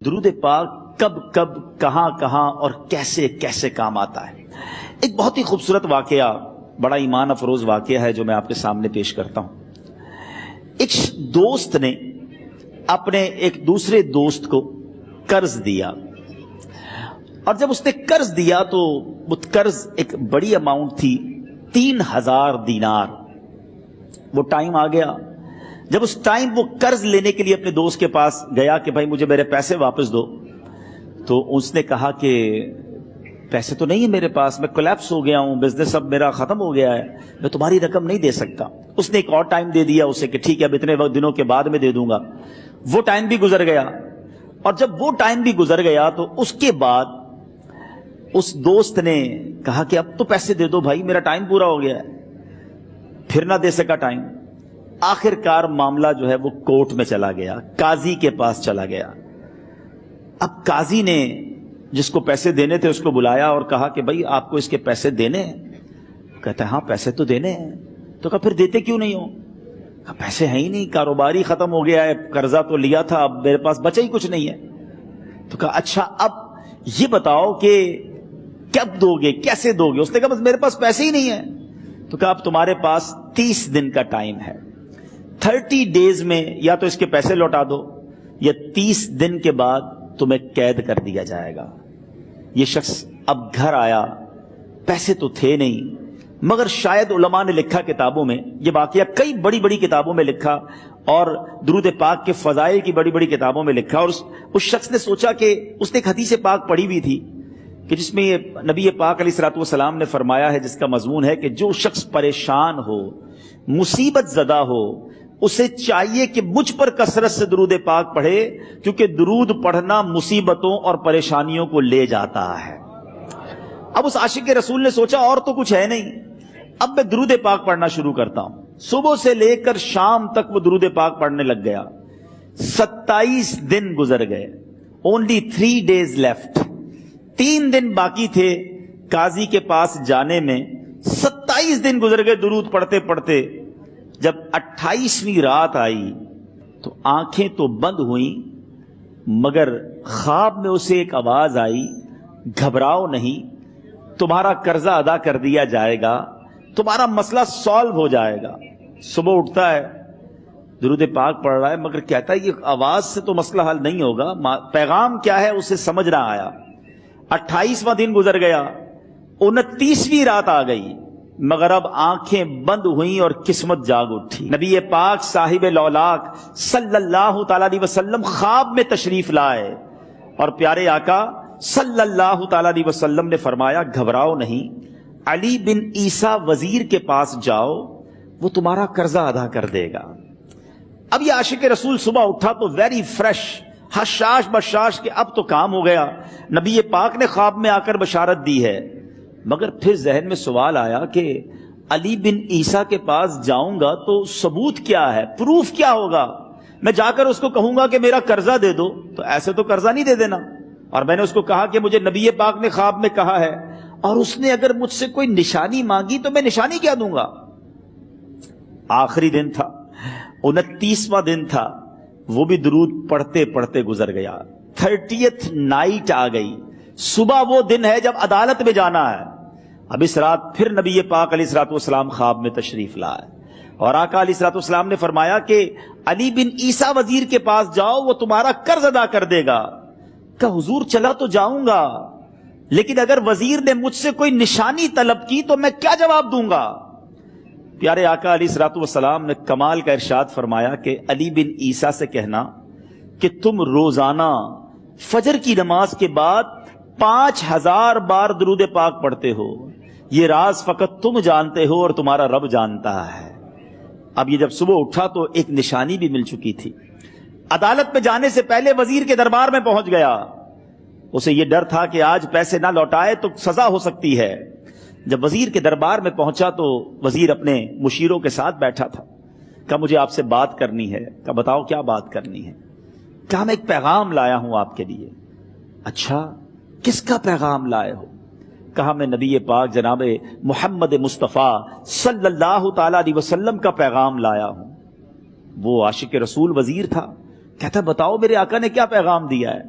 درود پاک کب کب کہاں کہاں اور کیسے کیسے کام آتا ہے. ایک بہت ہی خوبصورت واقعہ، بڑا ایمان افروز واقعہ ہے جو میں آپ کے سامنے پیش کرتا ہوں. ایک دوست نے اپنے ایک دوسرے دوست کو قرض دیا، اور جب اس نے قرض دیا تو وہ قرض ایک بڑی اماؤنٹ تھی، 3000 دینار. وہ ٹائم آ گیا جب اس ٹائم وہ قرض لینے کے لیے اپنے دوست کے پاس گیا کہ بھائی مجھے میرے پیسے واپس دو. تو اس نے کہا کہ پیسے تو نہیں ہے میرے پاس، میں کولیپس ہو گیا ہوں، بزنس اب میرا ختم ہو گیا ہے، میں تمہاری رقم نہیں دے سکتا. اس نے ایک اور ٹائم دے دیا اسے کہ ٹھیک ہے اب اتنے دنوں کے بعد میں دے دوں گا. وہ ٹائم بھی گزر گیا، اور جب وہ ٹائم بھی گزر گیا تو اس کے بعد اس دوست نے کہا کہ اب تو پیسے دے دو بھائی، میرا ٹائم پورا ہو گیا ہے. پھر نہ دے سکا ٹائم. آخر کار معاملہ جو ہے وہ کورٹ میں چلا گیا، قاضی کے پاس چلا گیا. اب قاضی نے جس کو پیسے دینے تھے اس کو بلایا اور کہا کہ بھائی آپ کو اس کے پیسے دینے ہیں؟ کہتا ہے ہاں پیسے تو دینے ہیں. تو کہا پھر دیتے کیوں نہیں ہو؟ کہا پیسے ہیں ہی نہیں، کاروباری ختم ہو گیا ہے، قرضہ تو لیا تھا، اب میرے پاس بچا ہی کچھ نہیں ہے. تو کہا اچھا اب یہ بتاؤ کہ کب دو گے، کیسے دو گے؟ اس نے کہا بس میرے پاس پیسے ہی نہیں ہیں. تو کہا اب تمہارے پاس 30 دن کا ٹائم ہے، 30 ڈیز میں یا تو اس کے پیسے لوٹا دو یا 30 دن کے بعد تمہیں قید کر دیا جائے گا. یہ شخص اب گھر آیا، پیسے تو تھے نہیں، مگر شاید علماء نے لکھا کتابوں میں، یہ واقعہ کئی بڑی بڑی کتابوں میں لکھا اور درود پاک کے فضائل کی بڑی بڑی کتابوں میں لکھا. اور اس شخص نے سوچا کہ اس نے ایک حدیث پاک پڑھی ہوئی تھی کہ جس میں یہ نبی پاک علیہ الصلوۃ والسلام نے فرمایا ہے، جس کا مضمون ہے کہ جو شخص پریشان ہو، مصیبت زدہ ہو، اسے چاہیے کہ مجھ پر کثرت سے درود پاک پڑھے، کیونکہ درود پڑھنا مصیبتوں اور پریشانیوں کو لے جاتا ہے. اب اس عاشق رسول نے سوچا اور تو کچھ ہے نہیں، اب میں درود پاک پڑھنا شروع کرتا ہوں. صبح سے لے کر شام تک وہ درود پاک پڑھنے لگ گیا. 27 دن گزر گئے، only 3 days left. 3 دن باقی تھے قاضی کے پاس جانے میں. 27 دن گزر گئے درود پڑھتے پڑھتے. جب 28ویں رات آئی تو آنکھیں تو بند ہوئیں، مگر خواب میں اسے ایک آواز آئی، گھبراؤ نہیں، تمہارا قرضہ ادا کر دیا جائے گا، تمہارا مسئلہ سالو ہو جائے گا. صبح اٹھتا ہے، درود پاک پڑھ رہا ہے، مگر کہتا ہے یہ آواز سے تو مسئلہ حل نہیں ہوگا، پیغام کیا ہے اسے سمجھ نہ آیا. 28واں دن گزر گیا، 29ویں رات آ گئی، مگر اب آنکھیں بند ہوئیں اور قسمت جاگ اٹھی. نبی پاک صاحب لولاک صلی اللہ تعالی علیہ وسلم خواب میں تشریف لائے اور پیارے آقا صلی اللہ تعالی علیہ وسلم نے فرمایا گھبراؤ نہیں، علی بن عیسیٰ وزیر کے پاس جاؤ، وہ تمہارا قرضہ ادا کر دے گا. اب یہ عاشق رسول صبح اٹھا تو ویری فریش، حشاش بشاش کہ اب تو کام ہو گیا، نبی پاک نے خواب میں آ کر بشارت دی ہے. مگر پھر ذہن میں سوال آیا کہ علی بن عیسیٰ کے پاس جاؤں گا تو ثبوت کیا ہے، پروف کیا ہوگا؟ میں جا کر اس کو کہوں گا کہ میرا قرضہ دے دو تو ایسے تو قرضہ نہیں دے دینا. اور میں نے اس کو کہا کہ مجھے نبی پاک نے خواب میں کہا ہے، اور اس نے اگر مجھ سے کوئی نشانی مانگی تو میں نشانی کیا دوں گا؟ آخری دن تھا، 29واں دن تھا، وہ بھی درود پڑھتے پڑھتے گزر گیا. 30th نائٹ آ گئی، صبح وہ دن ہے جب عدالت میں جانا ہے. اب اس رات پھر نبی پاک علیہ الصلوۃ والسلام خواب میں تشریف لائے اور آقا علیہ الصلوۃ والسلام نے فرمایا کہ علی بن عیسیٰ وزیر کے پاس جاؤ، وہ تمہارا قرض ادا کر دے گا. کہ حضور چلا تو جاؤں گا، لیکن اگر وزیر نے مجھ سے کوئی نشانی طلب کی تو میں کیا جواب دوں گا؟ پیارے آقا علیہ الصلوۃ والسلام نے کمال کا ارشاد فرمایا کہ علی بن عیسیٰ سے کہنا کہ تم روزانہ فجر کی نماز کے بعد 5000 بار درود پاک پڑھتے ہو، یہ راز فقط تم جانتے ہو اور تمہارا رب جانتا ہے. اب یہ جب صبح اٹھا تو ایک نشانی بھی مل چکی تھی. عدالت میں جانے سے پہلے وزیر کے دربار میں پہنچ گیا. اسے یہ ڈر تھا کہ آج پیسے نہ لوٹائے تو سزا ہو سکتی ہے. جب وزیر کے دربار میں پہنچا تو وزیر اپنے مشیروں کے ساتھ بیٹھا تھا. کہا مجھے آپ سے بات کرنی ہے. کہا بتاؤ کیا بات کرنی ہے؟ کہا میں ایک پیغام لایا ہوں آپ کے لیے. اچھا کس کا پیغام لائے ہو؟ کہا میں نبی پاک جناب محمد مصطفیٰ صلی اللہ تعالی علیہ وسلم کا پیغام لایا ہوں. وہ عاشق رسول وزیر تھا. کہتا بتاؤ میرے آقا نے کیا پیغام دیا ہے؟